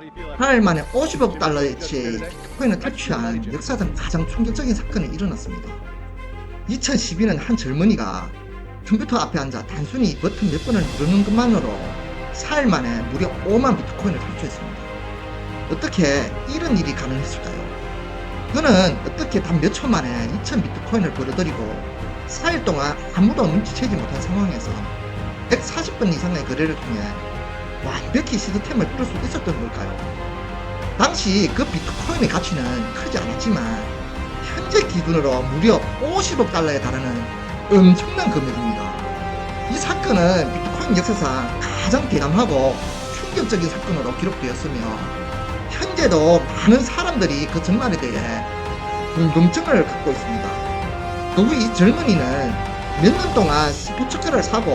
8일 만에 50억 달러어치 비트코인을 탈취한 역사상 가장 충격적인 사건이 일어났습니다. 2012년 한 젊은이가 컴퓨터 앞에 앉아 단순히 버튼 몇 번을 누르는 것만으로 4일 만에 무려 5만 비트코인을 탈취했습니다. 어떻게 이런 일이 가능했을까요? 그는 어떻게 단 몇 초 만에 2000 비트코인을 벌어들이고 4일 동안 아무도 눈치채지 못한 상황에서 140번 이상의 거래를 통해 완벽히 시스템을 풀 수 있었던 걸까요? 당시 그 비트코인의 가치는 크지 않았지만 현재 기준으로 무려 50억 달러에 달하는 엄청난 금액입니다. 이 사건은 비트코인 역사상 가장 대담하고 충격적인 사건으로 기록되었으며 현재도 많은 사람들이 그 전말에 대해 궁금증을 갖고 있습니다. 더구 이 젊은이는 몇 년 동안 스포츠카를 사고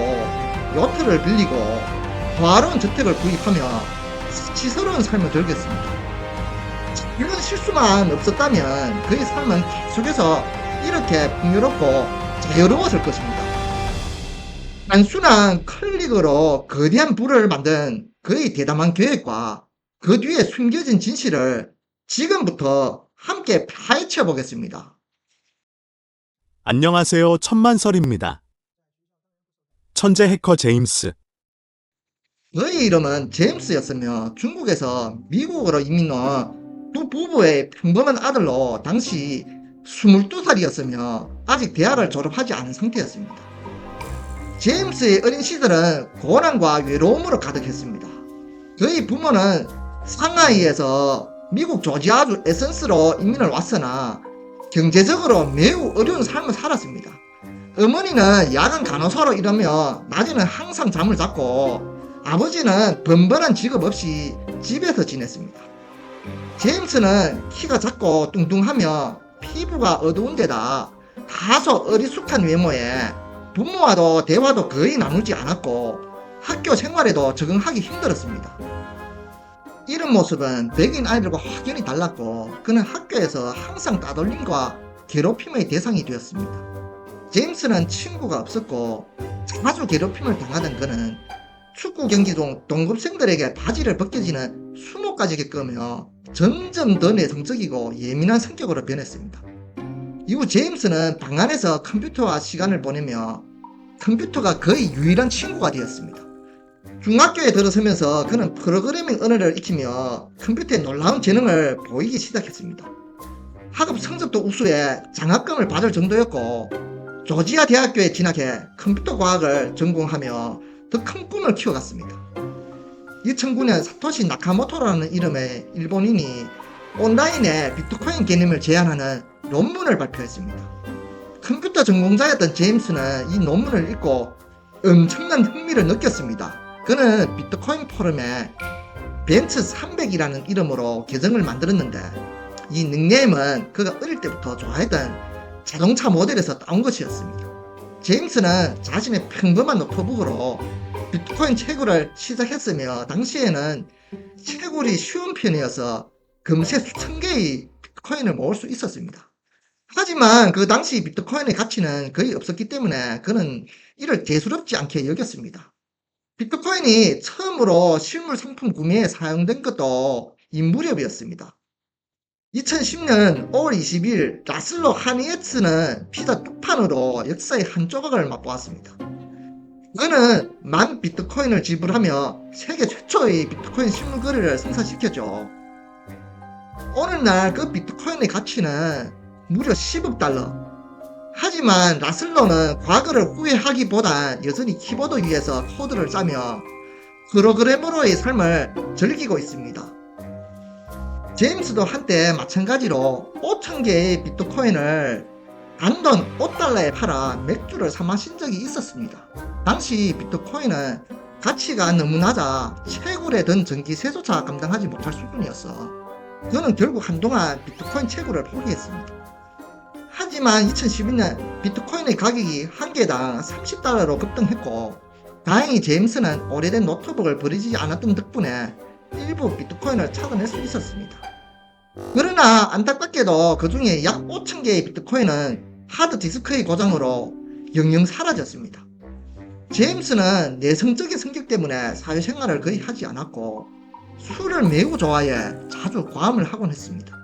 요트를 빌리고 화려한 저택을 구입하며 수치스러운 삶을 즐겼습니다. 이런 실수만 없었다면 그의 삶은 계속해서 이렇게 풍요롭고 자유로웠을 것입니다. 단순한 클릭으로 거대한 부를 만든 그의 대담한 계획과 그 뒤에 숨겨진 진실을 지금부터 함께 파헤쳐 보겠습니다. 안녕하세요. 천만설입니다. 천재 해커 제임스. 그의 이름은 제임스였으며 중국에서 미국으로 이민 온 두 부부의 평범한 아들로 당시 22살이었으며 아직 대학을 졸업하지 않은 상태였습니다. 제임스의 어린 시절은 고난과 외로움으로 가득했습니다. 그의 부모는 상하이에서 미국 조지아주 에센스로 이민을 왔으나 경제적으로 매우 어려운 삶을 살았습니다. 어머니는 야간 간호사로 일하며 낮에는 항상 잠을 잤고 아버지는 번번한 직업 없이 집에서 지냈습니다. 제임스는 키가 작고 뚱뚱하며 피부가 어두운 데다 다소 어리숙한 외모에 부모와도 대화도 거의 나누지 않았고 학교 생활에도 적응하기 힘들었습니다. 이런 모습은 백인 아이들과 확연히 달랐고 그는 학교에서 항상 따돌림과 괴롭힘의 대상이 되었습니다. 제임스는 친구가 없었고 자주 괴롭힘을 당하던 그는 축구 경기 중 동급생들에게 바지를 벗겨지는 수모까지 겪으며 점점 더 내성적이고 예민한 성격으로 변했습니다. 이후 제임스는 방 안에서 컴퓨터와 시간을 보내며 컴퓨터가 거의 유일한 친구가 되었습니다. 중학교에 들어서면서 그는 프로그래밍 언어를 익히며 컴퓨터의 놀라운 재능을 보이기 시작했습니다. 학업 성적도 우수해 장학금을 받을 정도였고 조지아 대학교에 진학해 컴퓨터 과학을 전공하며 더 큰 꿈을 키워갔습니다. 2009년 사토시 나카모토라는 이름의 일본인이 온라인에 비트코인 개념을 제안하는 논문을 발표했습니다. 컴퓨터 전공자였던 제임스는 이 논문을 읽고 엄청난 흥미를 느꼈습니다. 그는 비트코인 포럼에 벤츠 300이라는 이름으로 계정을 만들었는데 이 닉네임은 그가 어릴 때부터 좋아했던 자동차 모델에서 따온 것이었습니다. 제임스는 자신의 평범한 노트북으로 비트코인 채굴을 시작했으며 당시에는 채굴이 쉬운 편이어서 금세 수천 개의 비트코인을 모을 수 있었습니다. 하지만 그 당시 비트코인의 가치는 거의 없었기 때문에 그는 이를 대수롭지 않게 여겼습니다. 비트코인이 처음으로 실물 상품 구매에 사용된 것도 이 무렵이었습니다. 2010년 5월 20일 라슬로 하니에츠는 피자 뚝판으로 역사의 한 조각을 맛보았습니다. 그는 10,000 비트코인을 지불하며 세계 최초의 비트코인 실물 거래를 성사시켰죠. 오늘날 그 비트코인의 가치는 무려 10억 달러. 하지만 라슬로는 과거를 후회하기보단 여전히 키보드 위에서 코드를 짜며 프로그래머로의 삶을 즐기고 있습니다. 제임스도 한때 마찬가지로 5,000개의 비트코인을 단돈 5달러에 팔아 맥주를 사 마신 적이 있었습니다. 당시 비트코인은 가치가 너무 낮아 채굴에 든 전기 세조차 감당하지 못할 수준이었어. 그는 결국 한동안 비트코인 채굴을 포기했습니다. 하지만 2012년 비트코인의 가격이 한 개당 30달러로 급등했고 다행히 제임스는 오래된 노트북을 버리지 않았던 덕분에 일부 비트코인을 찾아낼 수 있었습니다. 그러나 안타깝게도 그 중에 약 5,000개의 비트코인은 하드디스크의 고장으로 영영 사라졌습니다. 제임스는 내성적인 성격 때문에 사회생활을 거의 하지 않았고 술을 매우 좋아해 자주 과음을 하곤 했습니다.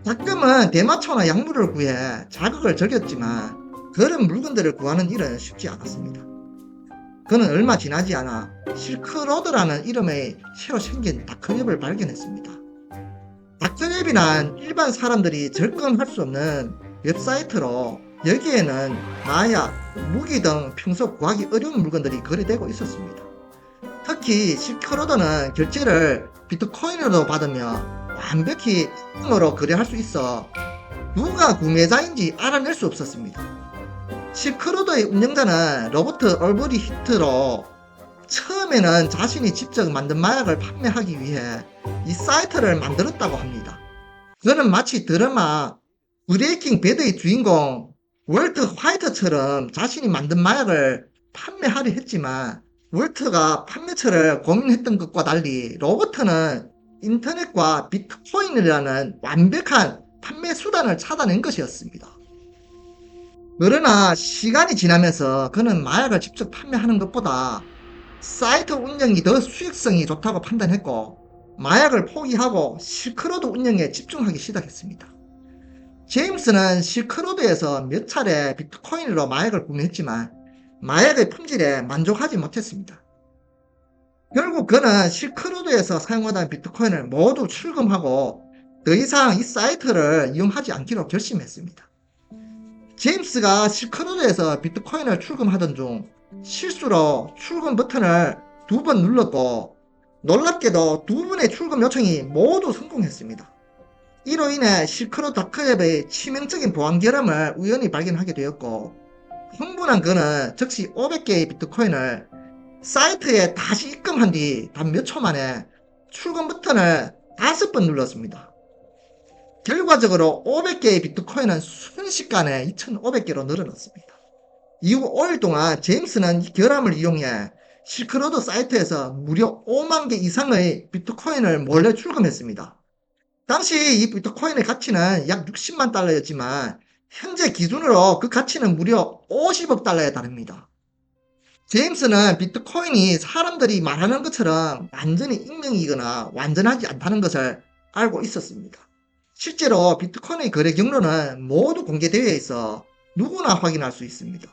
가끔은 대마초나 약물을 구해 자극을 즐겼지만 그런 물건들을 구하는 일은 쉽지 않았습니다. 그는 얼마 지나지 않아 실크로드라는 이름의 새로 생긴 다크웹을 발견했습니다. 다크웹이란 일반 사람들이 접근할 수 없는 웹사이트로 여기에는 마약, 무기 등 평소 구하기 어려운 물건들이 거래되고 있었습니다. 특히 실크로드는 결제를 비트코인으로 받으며 완벽히 으로 거래할 수 있어 누가 구매자인지 알아낼 수 없었습니다. 실크로드의 운영자는 로버트 얼브리 히트로 처음에는 자신이 직접 만든 마약을 판매하기 위해 이 사이트를 만들었다고 합니다. 그는 마치 드라마 브레이킹 배드의 주인공 월트 화이트처럼 자신이 만든 마약을 판매하려 했지만 월트가 판매처를 고민했던 것과 달리 로버트는 인터넷과 비트코인이라는 완벽한 판매 수단을 찾아낸 것이었습니다. 그러나 시간이 지나면서 그는 마약을 직접 판매하는 것보다 사이트 운영이 더 수익성이 좋다고 판단했고 마약을 포기하고 실크로드 운영에 집중하기 시작했습니다. 제임스는 실크로드에서 몇 차례 비트코인으로 마약을 구매했지만 마약의 품질에 만족하지 못했습니다. 결국 그는 실크로드에서 사용하던 비트코인을 모두 출금하고 더 이상 이 사이트를 이용하지 않기로 결심했습니다. 제임스가 실크로드에서 비트코인을 출금하던 중 실수로 출금 버튼을 2번 눌렀고 놀랍게도 2번의 출금 요청이 모두 성공했습니다. 이로 인해 실크로드 다크웹의 치명적인 보안 결함을 우연히 발견하게 되었고 흥분한 그는 즉시 500개의 비트코인을 사이트에 다시 입금한 뒤 단 몇 초 만에 출금 버튼을 5번 눌렀습니다. 결과적으로 500개의 비트코인은 순식간에 2,500개로 늘어났습니다. 이후 5일 동안 제임스는 이 결함을 이용해 실크로드 사이트에서 무려 5만 개 이상의 비트코인을 몰래 출금했습니다. 당시 이 비트코인의 가치는 약 60만 달러였지만 현재 기준으로 그 가치는 무려 50억 달러에 달합니다. 제임스는 비트코인이 사람들이 말하는 것처럼 완전히 익명이거나 완전하지 않다는 것을 알고 있었습니다. 실제로 비트코인의 거래 경로는 모두 공개되어 있어 누구나 확인할 수 있습니다.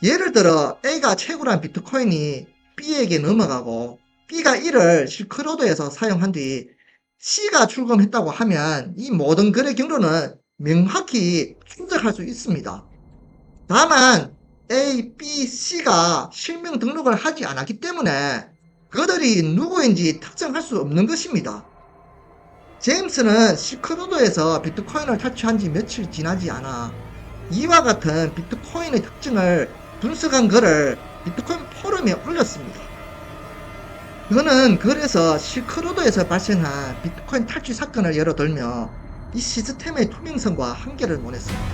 예를 들어 A가 채굴한 비트코인이 B에게 넘어가고 B가 이를 실크로드에서 사용한 뒤 C가 출금했다고 하면 이 모든 거래 경로는 명확히 추적할 수 있습니다. 다만 A, B, C가 실명 등록을 하지 않았기 때문에 그들이 누구인지 특정할 수 없는 것입니다. 제임스는 실크로드에서 비트코인을 탈취한 지 며칠 지나지 않아 이와 같은 비트코인의 특징을 분석한 글을 비트코인 포럼에 올렸습니다. 그는 글에서 실크로드에서 발생한 비트코인 탈취 사건을 예로 들며 이 시스템의 투명성과 한계를 논했습니다.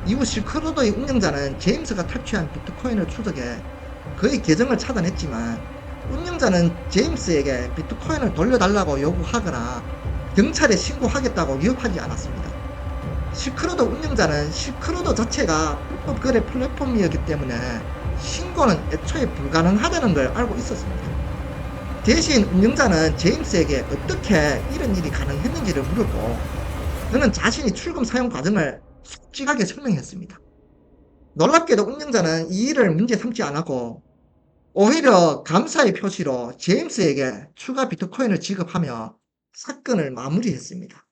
이후 실크로드의 운영자는 제임스가 탈취한 비트코인을 추적해 그의 계정을 차단했지만 운영자는 제임스에게 비트코인을 돌려달라고 요구하거나 경찰에 신고하겠다고 위협하지 않았습니다. 실크로드 운영자는 실크로드 자체가 불법 거래 플랫폼이었기 때문에 신고는 애초에 불가능하다는 걸 알고 있었습니다. 대신 운영자는 제임스에게 어떻게 이런 일이 가능했는지를 물었고 그는 자신이 출금 사용 과정을 솔직하게 설명했습니다. 놀랍게도 운영자는 이 일을 문제 삼지 않았고 오히려 감사의 표시로 제임스에게 추가 비트코인을 지급하며 사건을 마무리했습니다.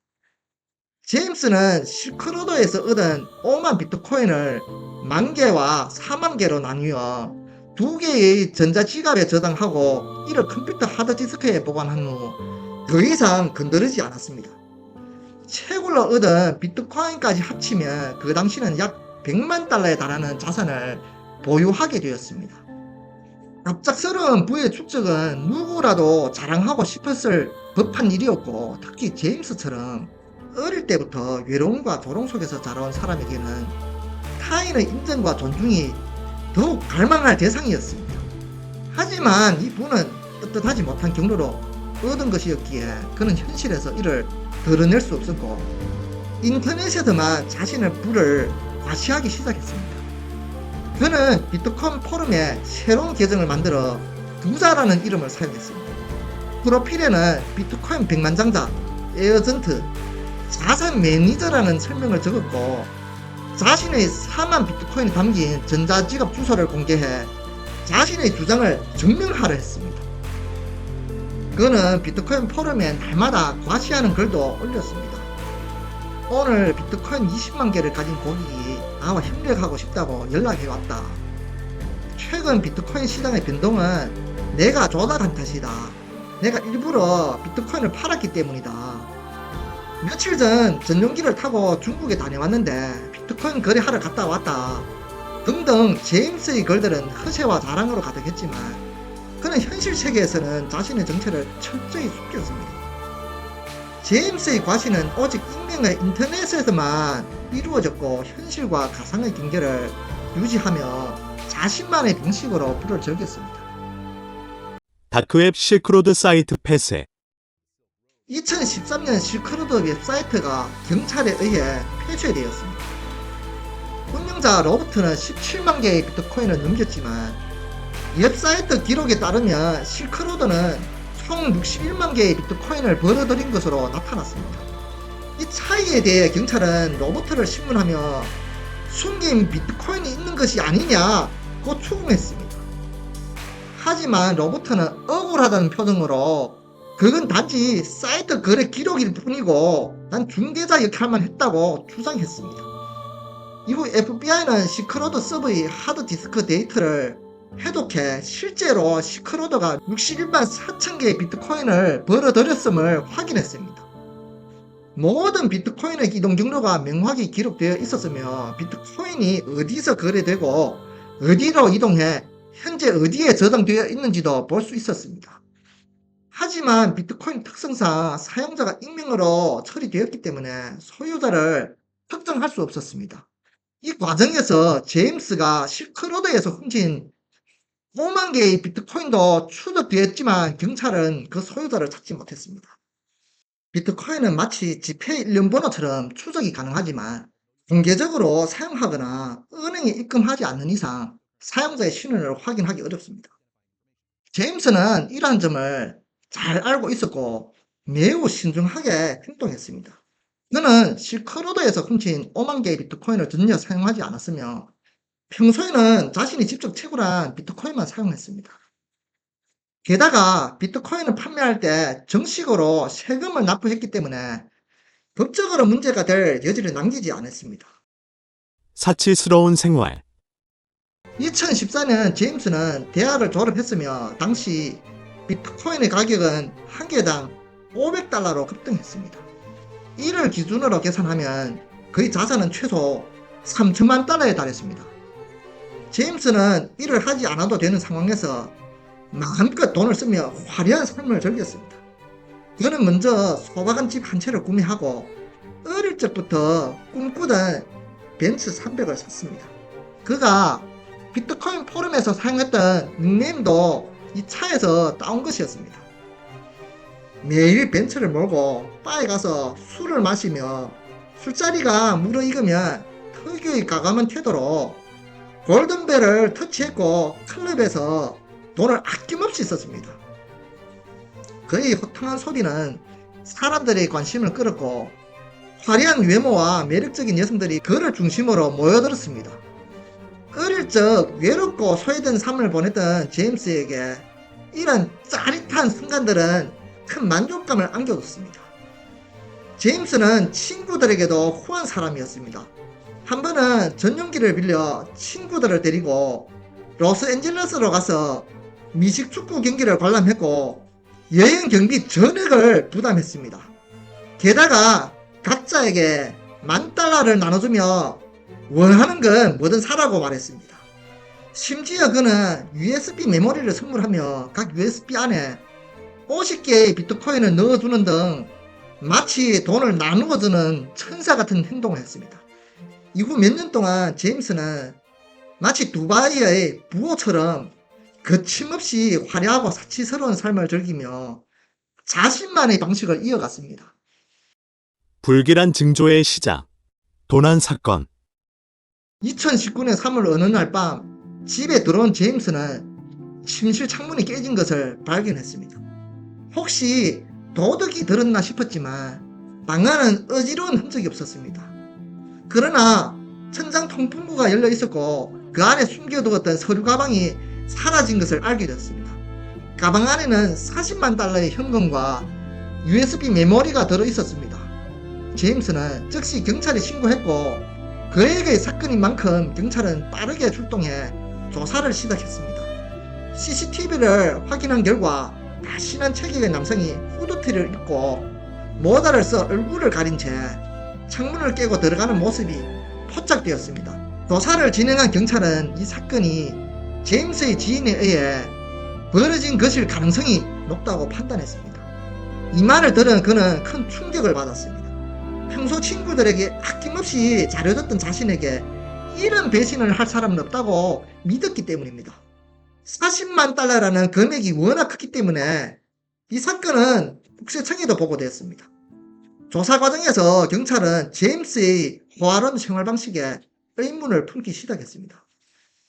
제임스는 실크로드에서 얻은 5만 비트코인을 10,000개와 40,000개로 나뉘어 2개의 전자지갑에 저장하고 이를 컴퓨터 하드디스크에 보관한 후 더 이상 건드리지 않았습니다. 채굴로 얻은 비트코인까지 합치면 그 당시는 약 100만 달러에 달하는 자산을 보유하게 되었습니다. 갑작스러운 부의 축적은 누구라도 자랑하고 싶었을 법한 일이었고 특히 제임스처럼 어릴 때부터 외로움과 조롱 속에서 자라온 사람에게는 타인의 인정과 존중이 더욱 갈망할 대상이었습니다. 하지만 이 부는 떳떳하지 못한 경로로 얻은 것이었기에 그는 현실에서 이를 드러낼 수 없었고 인터넷에서만 자신의 부를 과시하기 시작했습니다. 그는 비트코인 포럼에 새로운 계정을 만들어 부자라는 이름을 사용했습니다. 프로필에는 비트코인 백만장자, 에어전트, 자산 매니저라는 설명을 적었고 자신의 4만 비트코인이 담긴 전자지갑 주소를 공개해 자신의 주장을 증명하려 했습니다. 그는 비트코인 포럼에 날마다 과시하는 글도 올렸습니다. 오늘 비트코인 20만 개를 가진 고객이 나와 협력하고 싶다고 연락이 왔다. 최근 비트코인 시장의 변동은 내가 조작한 탓이다. 내가 일부러 비트코인을 팔았기 때문이다. 며칠 전 전용기를 타고 중국에 다녀왔는데 비트코인 거래하러 갔다 왔다. 등등 제임스의 글들은 허세와 자랑으로 가득했지만 그는 현실 세계에서는 자신의 정체를 철저히 숨겼습니다. 제임스의 과시는 오직 익명의 인터넷에서만 이루어졌고 현실과 가상의 경계를 유지하며 자신만의 방식으로 불을 즐겼습니다. 다크웹 실크로드 사이트 폐쇄. 2013년 실크로드 웹사이트가 경찰에 의해 폐쇄되었습니다. 운영자 로버트는 17만 개의 비트코인을 넘겼지만 웹사이트 기록에 따르면 실크로드는 총 61만 개의 비트코인을 벌어들인 것으로 나타났습니다. 이 차이에 대해 경찰은 로버트를 신문하며 숨긴 비트코인이 있는 것이 아니냐고 추궁했습니다. 하지만 로버트는 억울하다는 표정으로 그건 단지 사이트 거래 기록일 뿐이고 난 중개자 역할만 했다고 주장했습니다. 이후 FBI는 실크로드 서버의 하드디스크 데이터를 해독해 실제로 실크로드가 61만 4천 개의 비트코인을 벌어들였음을 확인했습니다. 모든 비트코인의 이동 경로가 명확히 기록되어 있었으며 비트코인이 어디서 거래되고 어디로 이동해 현재 어디에 저장되어 있는지도 볼 수 있었습니다. 하지만 비트코인 특성상 사용자가 익명으로 처리되었기 때문에 소유자를 특정할 수 없었습니다. 이 과정에서 제임스가 실크로드에서 훔친 5만 개의 비트코인도 추적되었지만 경찰은 그 소유자를 찾지 못했습니다. 비트코인은 마치 지폐 일련번호처럼 추적이 가능하지만 공개적으로 사용하거나 은행에 입금하지 않는 이상 사용자의 신원을 확인하기 어렵습니다. 제임스는 이러한 점을 잘 알고 있었고 매우 신중하게 행동했습니다. 그는 실크로드에서 훔친 5만 개의 비트코인을 전혀 사용하지 않았으며 평소에는 자신이 직접 채굴한 비트코인만 사용했습니다. 게다가 비트코인을 판매할 때 정식으로 세금을 납부했기 때문에 법적으로 문제가 될 여지를 남기지 않았습니다. 사치스러운 생활. 2014년 제임스는 대학을 졸업했으며 당시 비트코인의 가격은 한 개당 500달러로 급등했습니다. 이를 기준으로 계산하면 그의 자산은 최소 3천만 달러에 달했습니다. 제임스는 일을 하지 않아도 되는 상황에서 마음껏 돈을 쓰며 화려한 삶을 즐겼습니다. 그는 먼저 소박한 집 한 채를 구매하고 어릴 적부터 꿈꾸던 벤츠 300을 샀습니다. 그가 비트코인 포럼에서 사용했던 닉네임도 이 차에서 따온 것이었습니다. 매일 벤츠를 몰고 바에 가서 술을 마시며 술자리가 무르익으면 특유의 과감한 태도로 골든벨을 터치했고 클럽에서 돈을 아낌없이 썼습니다. 그의 호탕한 소리는 사람들의 관심을 끌었고 화려한 외모와 매력적인 여성들이 그를 중심으로 모여들었습니다. 어릴 적 외롭고 소외된 삶을 보냈던 제임스에게 이런 짜릿한 순간들은 큰 만족감을 안겨줬습니다. 제임스는 친구들에게도 후한 사람이었습니다. 한 번은 전용기를 빌려 친구들을 데리고 로스앤젤레스로 가서 미식 축구 경기를 관람했고 여행 경비 전액을 부담했습니다. 게다가 각자에게 $10,000를 나눠주며 원하는 건 뭐든 사라고 말했습니다. 심지어 그는 USB 메모리를 선물하며 각 USB 안에 50개의 비트코인을 넣어주는 등 마치 돈을 나누어주는 천사 같은 행동을 했습니다. 이후 몇 년 동안 제임스는 마치 두바이의 부호처럼 거침없이 화려하고 사치스러운 삶을 즐기며 자신만의 방식을 이어갔습니다. 불길한 징조의 시작. 도난 사건. 2019년 3월 어느 날 밤 집에 들어온 제임스는 침실 창문이 깨진 것을 발견했습니다. 혹시 도둑이 들었나 싶었지만 방안은 어지러운 흔적이 없었습니다. 그러나 천장 통풍구가 열려 있었고 그 안에 숨겨두었던 서류 가방이 사라진 것을 알게 되었습니다. 가방 안에는 40만 달러의 현금과 USB 메모리가 들어 있었습니다. 제임스는 즉시 경찰에 신고했고 그에게의 사건인 만큼 경찰은 빠르게 출동해 조사를 시작했습니다. CCTV를 확인한 결과 날씬한 체격의 남성이 후드티를 입고 모자를 써 얼굴을 가린 채 창문을 깨고 들어가는 모습이 포착되었습니다. 조사를 진행한 경찰은 이 사건이 제임스의 지인에 의해 벌어진 것일 가능성이 높다고 판단했습니다. 이 말을 들은 그는 큰 충격을 받았습니다. 평소 친구들에게 아낌없이 잘해줬던 자신에게 이런 배신을 할 사람은 없다고 믿었기 때문입니다. 40만 달러라는 금액이 워낙 크기 때문에 이 사건은 국세청에도 보고되었습니다. 조사 과정에서 경찰은 제임스의 호화로운 생활 방식에 의문을 품기 시작했습니다.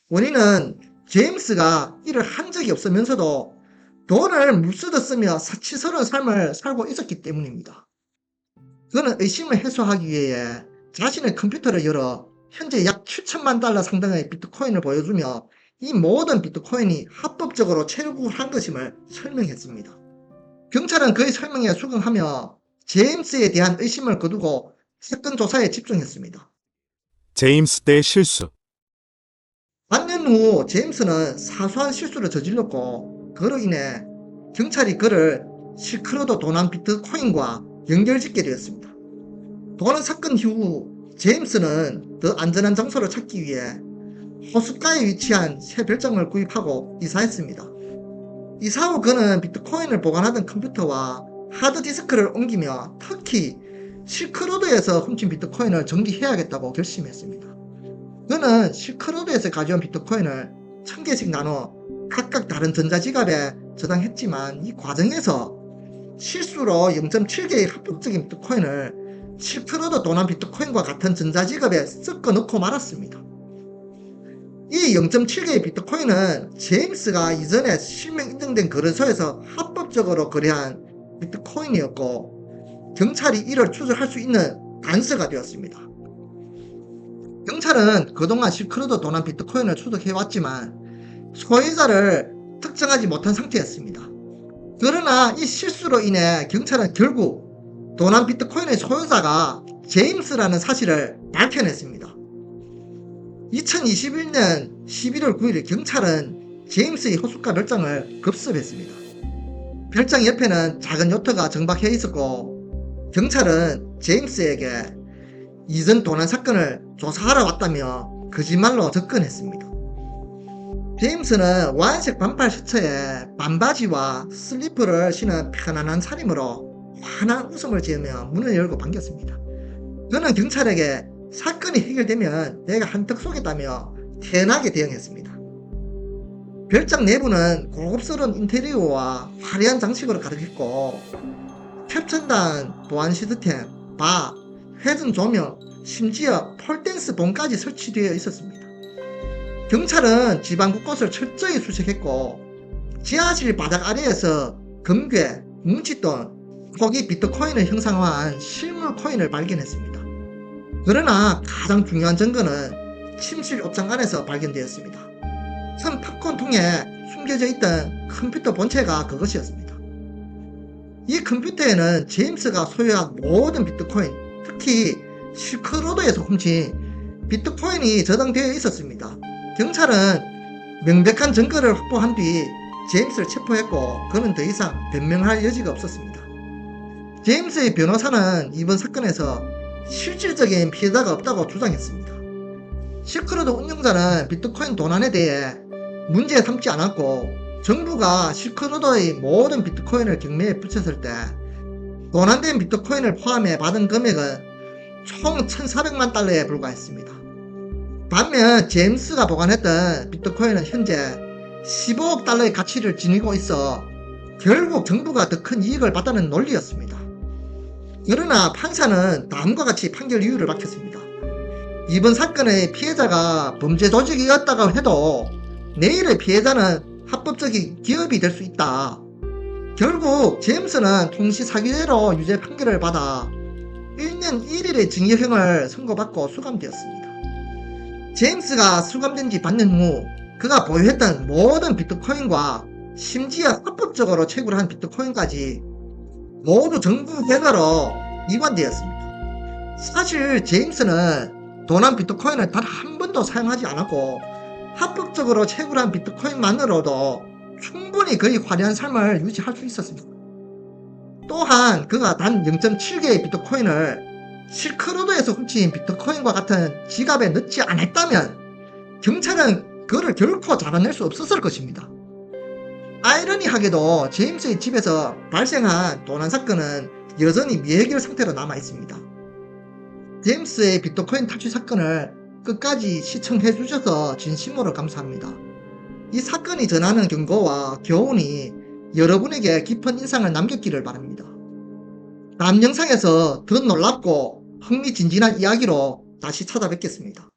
원인은 제임스가 일을 한 적이 없으면서도 돈을 무쓰듯 쓰며 사치스러운 삶을 살고 있었기 때문입니다. 그는 의심을 해소하기 위해 자신의 컴퓨터를 열어 현재 약 7천만 달러 상당의 비트코인을 보여주며 이 모든 비트코인이 합법적으로 채굴한 것임을 설명했습니다. 경찰은 그의 설명에 수긍하며 제임스에 대한 의심을 거두고 사건 조사에 집중했습니다. 제임스 때 실수. 반년 후 제임스는 사소한 실수를 저질렀고 그로 인해 경찰이 그를 실크로드 도난 비트코인과 연결짓게 되었습니다. 도난 사건 이후 제임스는 더 안전한 장소를 찾기 위해 호숫가에 위치한 새 별장을 구입하고 이사했습니다. 이사 후 그는 비트코인을 보관하던 컴퓨터와 하드디스크를 옮기며 특히 실크로드에서 훔친 비트코인을 정리해야겠다고 결심했습니다. 그는 실크로드에서 가져온 비트코인을 1000개씩 나눠 각각 다른 전자지갑에 저장했지만 이 과정에서 실수로 0.7개의 합법적인 비트코인을 실크로드 도난 비트코인과 같은 전자지갑에 섞어 넣고 말았습니다. 이 0.7개의 비트코인은 제임스가 이전에 실명 인증된 거래소에서 합법적으로 거래한 비트코인이었고 경찰이 이를 추적할 수 있는 단서가 되었습니다. 경찰은 그동안 실크로드 도난 비트코인을 추적해왔지만 소유자를 특정하지 못한 상태였습니다. 그러나 이 실수로 인해 경찰은 결국 도난 비트코인의 소유자가 제임스라는 사실을 밝혀냈습니다. 2021년 11월 9일 경찰은 제임스의 호숫가 별장을 급습했습니다. 별장 옆에는 작은 요트가 정박해 있었고 경찰은 제임스에게 이전 도난 사건을 조사하러 왔다며 거짓말로 접근했습니다. 제임스는 와인색 반팔 셔츠에 반바지와 슬리퍼를 신은 편안한 차림으로 환한 웃음을 지으며 문을 열고 반겼습니다. 그는 경찰에게 사건이 해결되면 내가 한턱 쏘겠다며 태연하게 대응했습니다. 별장 내부는 고급스러운 인테리어와 화려한 장식으로 가득했고 캡천단 보안 시스템, 바, 회전 조명, 심지어 폴댄스 봉까지 설치되어 있었습니다. 경찰은 집안 곳곳을 철저히 수색했고 지하실 바닥 아래에서 금괴, 뭉칫돈, 고기 비트코인을 형상화한 실물 코인을 발견했습니다. 그러나 가장 중요한 증거는 침실 옷장 안에서 발견되었습니다. 큰 팝콘통에 숨겨져 있던 컴퓨터 본체가 그것이었습니다. 이 컴퓨터에는 제임스가 소유한 모든 비트코인, 특히 실크로드에서 훔친 비트코인이 저장되어 있었습니다. 경찰은 명백한 증거를 확보한 뒤 제임스를 체포했고 그는 더 이상 변명할 여지가 없었습니다. 제임스의 변호사는 이번 사건에서 실질적인 피해자가 없다고 주장했습니다. 실크로드 운영자는 비트코인 도난에 대해 문제 삼지 않았고 정부가 실크로드의 모든 비트코인을 경매에 붙였을 때 도난된 비트코인을 포함해 받은 금액은 총 1,400만 달러에 불과했습니다. 반면 제임스가 보관했던 비트코인은 현재 15억 달러의 가치를 지니고 있어 결국 정부가 더 큰 이익을 봤다는 논리였습니다. 그러나 판사는 다음과 같이 판결 이유를 밝혔습니다. 이번 사건의 피해자가 범죄 조직이었다고 해도 내일의 피해자는 합법적인 기업이 될 수 있다. 결국 제임스는 통시 사기죄로 유죄 판결을 받아 1년 1일의 징역형을 선고받고 수감되었습니다. 제임스가 수감된 지 반년 후 그가 보유했던 모든 비트코인과 심지어 합법적으로 채굴한 비트코인까지 모두 정부 계좌로 이관되었습니다. 사실 제임스는 도난 비트코인을 단 한 번도 사용하지 않았고 합법적으로 채굴한 비트코인만으로도 충분히 그의 화려한 삶을 유지할 수 있었습니다. 또한 그가 단 0.7개의 비트코인을 실크로드에서 훔친 비트코인과 같은 지갑에 넣지 않았다면 경찰은 그를 결코 잡아낼 수 없었을 것입니다. 아이러니하게도 제임스의 집에서 발생한 도난 사건은 여전히 미해결 상태로 남아 있습니다. 제임스의 비트코인 탈취 사건을 끝까지 시청해 주셔서 진심으로 감사합니다. 이 사건이 전하는 경고와 교훈이 여러분에게 깊은 인상을 남겼기를 바랍니다. 다음 영상에서 더 놀랍고 흥미진진한 이야기로 다시 찾아뵙겠습니다.